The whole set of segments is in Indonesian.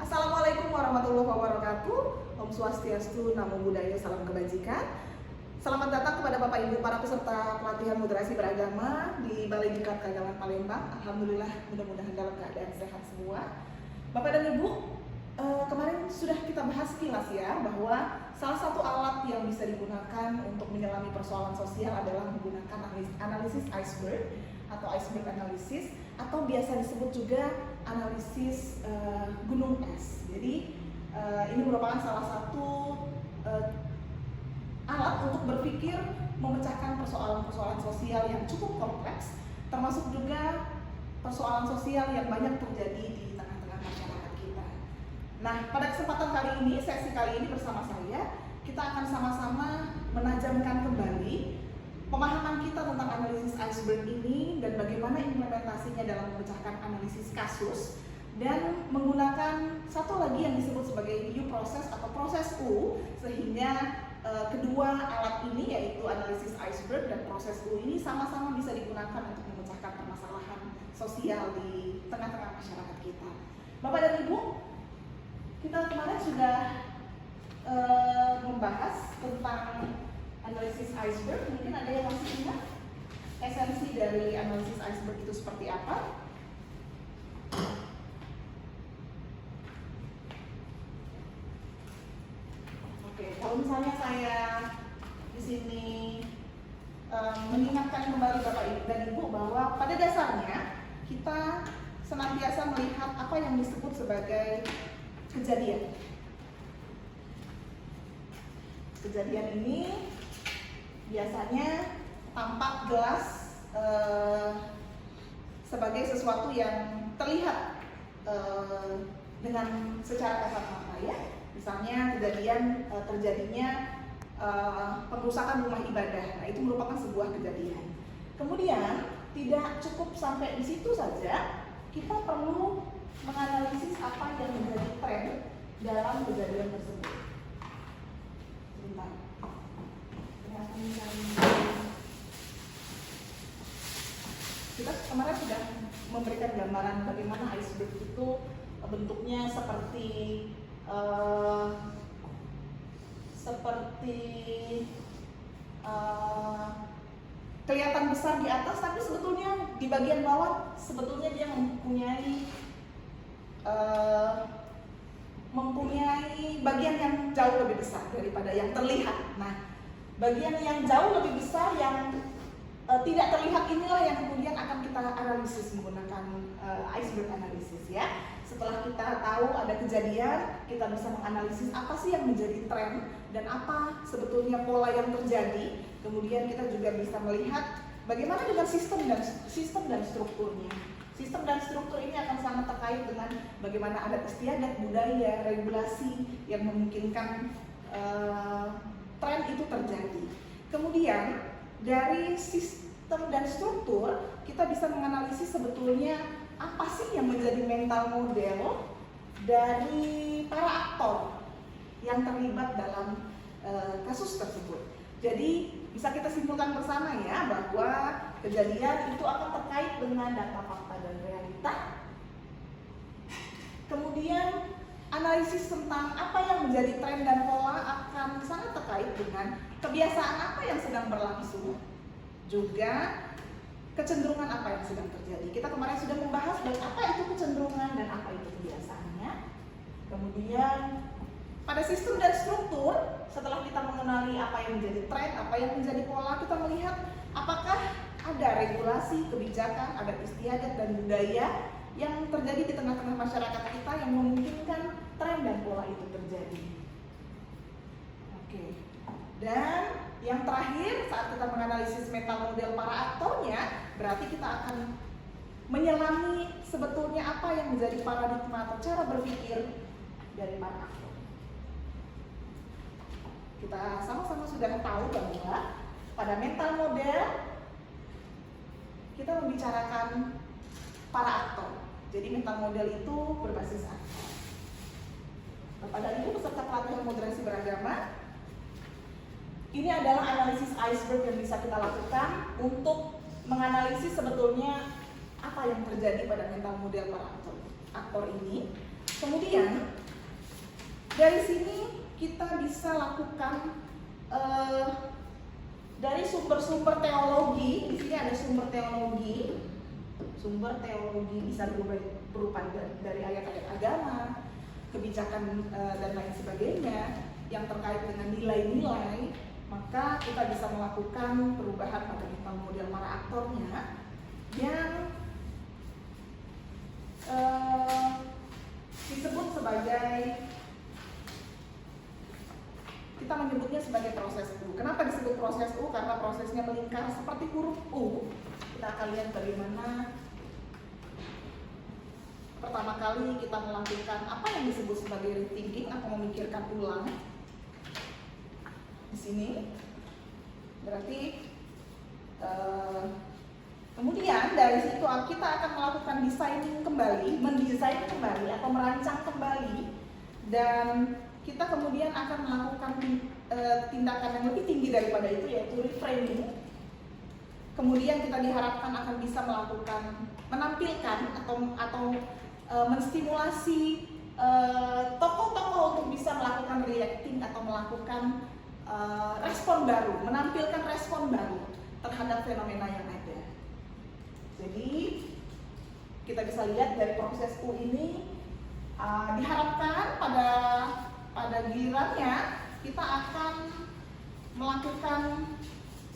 Assalamualaikum warahmatullahi wabarakatuh. Om Swastiastu, Namo Buddhaya, salam kebajikan. Selamat datang kepada Bapak Ibu para peserta pelatihan moderasi beragama di Balai Diklat Keagamaan Palembang. Alhamdulillah, mudah-mudahan dalam keadaan sehat semua. Bapak dan Ibu, kemarin sudah kita bahas kilas ya, bahwa salah satu alat yang bisa digunakan untuk menyelami persoalan sosial adalah menggunakan analisis iceberg atau iceberg analysis, atau biasa disebut juga analisis gunung es. Jadi ini merupakan salah satu alat untuk berpikir memecahkan persoalan-persoalan sosial yang cukup kompleks, termasuk juga persoalan sosial yang banyak terjadi di tengah-tengah masyarakat kita. Nah, pada kesempatan kali ini, sesi kali ini bersama saya, kita akan sama-sama menajamkan kembali pemahaman kita tentang analisis iceberg ini dan bagaimana implementasinya dalam memecahkan analisis kasus, dan menggunakan satu lagi yang disebut sebagai U proses atau proses U, sehingga kedua alat ini, yaitu analisis iceberg dan proses U ini, sama-sama bisa digunakan untuk memecahkan permasalahan sosial di tengah-tengah masyarakat kita. Bapak dan Ibu, kita kemarin sudah membahas tentang analisis iceberg. Mungkin ada yang masih ingat esensi dari analisis iceberg itu seperti apa? Oke, kalau misalnya saya di sini mengingatkan kembali Bapak Ibu dan Ibu bahwa pada dasarnya kita senantiasa melihat apa yang disebut sebagai kejadian. Kejadian ini biasanya tampak jelas sebagai sesuatu yang terlihat dengan secara kasat mata ya. Misalnya kejadian terjadinya pengrusakan rumah ibadah. Nah, itu merupakan sebuah kejadian. Kemudian tidak cukup sampai di situ saja, kita perlu menganalisis apa yang menjadi tren dalam kejadian tersebut. Sebentar. Kita kemarin sudah memberikan gambaran bagaimana iceberg itu bentuknya seperti kelihatan besar di atas, tapi sebetulnya di bagian bawah sebetulnya dia mempunyai bagian yang jauh lebih besar daripada yang terlihat. Nah, bagian yang jauh lebih besar yang tidak terlihat inilah yang kemudian akan kita analisis menggunakan iceberg analysis ya. Setelah kita tahu ada kejadian, kita bisa menganalisis apa sih yang menjadi tren dan apa sebetulnya pola yang terjadi. Kemudian kita juga bisa melihat bagaimana dengan sistem dan strukturnya. Sistem dan struktur ini akan sangat terkait dengan bagaimana adat istiadat, budaya, regulasi yang memungkinkan tren itu terjadi. Kemudian dari sistem dan struktur kita bisa menganalisis sebetulnya apa sih yang menjadi mental model dari para aktor yang terlibat dalam kasus tersebut. Jadi bisa kita simpulkan bersama ya bahwa kejadian itu akan terkait dengan data, fakta, dan realita. Kemudian analisis tentang apa yang menjadi tren dan pola akan sangat terkait dengan kebiasaan apa yang sedang berlangsung, juga kecenderungan apa yang sedang terjadi. Kita kemarin sudah membahas baik apa itu kecenderungan dan apa itu kebiasaannya. Kemudian pada sistem dan struktur, setelah kita mengenali apa yang menjadi tren, apa yang menjadi pola, kita melihat apakah ada regulasi, kebijakan, adat istiadat, dan budaya yang terjadi di tengah-tengah masyarakat kita yang memungkinkan tren dan pola itu terjadi. Oke. Dan yang terakhir, saat kita menganalisis mental model para aktornya, berarti kita akan menyelami sebetulnya apa yang menjadi paradigma atau cara berpikir dari para aktor. Kita sama-sama sudah tahu bahwa pada mental model kita membicarakan para aktor. Jadi mental model itu berbasis aktor. Pada Ibu peserta pelatihan moderasi beragama, ini adalah analisis iceberg yang bisa kita lakukan untuk menganalisis sebetulnya apa yang terjadi pada mental model para aktor ini. Kemudian dari sini kita bisa lakukan dari sumber-sumber teologi. Di sini ada sumber teologi. Sumber teologi bisa berupa dari ayat-ayat agama, kebijakan dan lain sebagainya yang terkait dengan nilai-nilai. Maka kita bisa melakukan perubahan pada model para aktornya yang disebut sebagai, kita menyebutnya sebagai proses U. Kenapa disebut proses U? Karena prosesnya melingkar seperti huruf U. Kita akan lihat bagaimana pertama kali kita melakukan apa yang disebut sebagai rethinking atau memikirkan ulang. Di sini berarti kemudian dari situ kita akan melakukan designing kembali, mendesain kembali atau merancang kembali, dan kita kemudian akan melakukan tindakan yang lebih tinggi daripada itu, yaitu reframing. Kemudian kita diharapkan akan bisa melakukan, menampilkan atau menstimulasi tokoh-tokoh untuk bisa melakukan reacting atau melakukan respon baru, menampilkan respon baru terhadap fenomena yang ada. Jadi kita bisa lihat dari proses U ini diharapkan pada gilirannya kita akan melakukan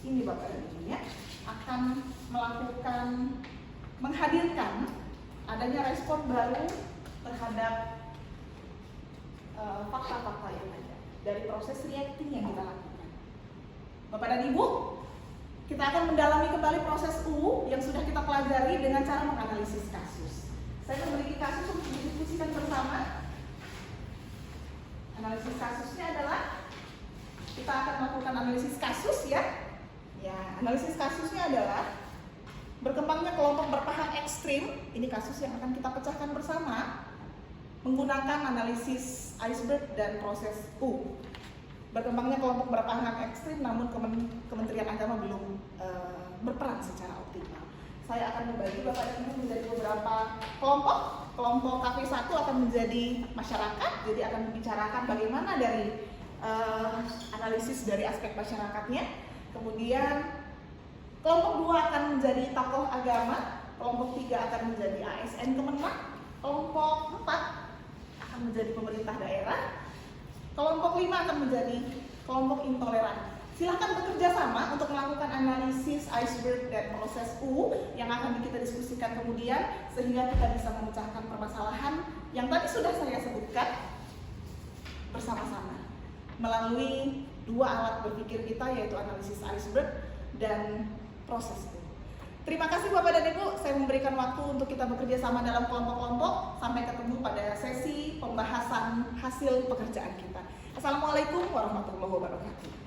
ini Bapak dan Ibu ya, akan melakukan menghadirkan adanya respon baru terhadap fakta-fakta yang ada dari proses reacting yang kita lakukan. Bapak dan Ibu, kita akan mendalami kembali proses U yang sudah kita pelajari dengan cara menganalisis kasus. Saya memiliki kasus untuk didiskusikan bersama. Analisis kasusnya adalah kita akan melakukan analisis kasus ya. Ya, analisis kasusnya adalah berkembangnya kelompok berpaham ekstrim. Ini kasus yang akan kita pecahkan bersama menggunakan analisis iceberg dan proses U. Berkembangnya kelompok berpaham ekstrim, namun Kementerian Agama belum berperan secara optimal. Saya akan membagi Bapak dan Ibu menjadi beberapa kelompok. Kelompok KP1 akan menjadi masyarakat, jadi akan membicarakan bagaimana dari analisis dari aspek masyarakatnya. Kemudian kelompok 2 akan menjadi tokoh agama, kelompok 3 akan menjadi ASN Kemenang, kelompok 4 akan menjadi pemerintah daerah, kelompok 5 akan menjadi kelompok intoleran. Silahkan bekerja sama untuk melakukan analisis iceberg dan proses U yang akan kita diskusikan kemudian, sehingga kita bisa memecahkan permasalahan yang tadi sudah saya sebutkan bersama-sama melalui 2 alat berpikir kita, yaitu analisis iceberg dan proses U. Terima kasih Bapak dan Ibu, saya memberikan waktu untuk kita bekerja sama dalam kelompok-kelompok. Sampai ketemu pada sesi pembahasan hasil pekerjaan kita. Assalamualaikum warahmatullahi wabarakatuh.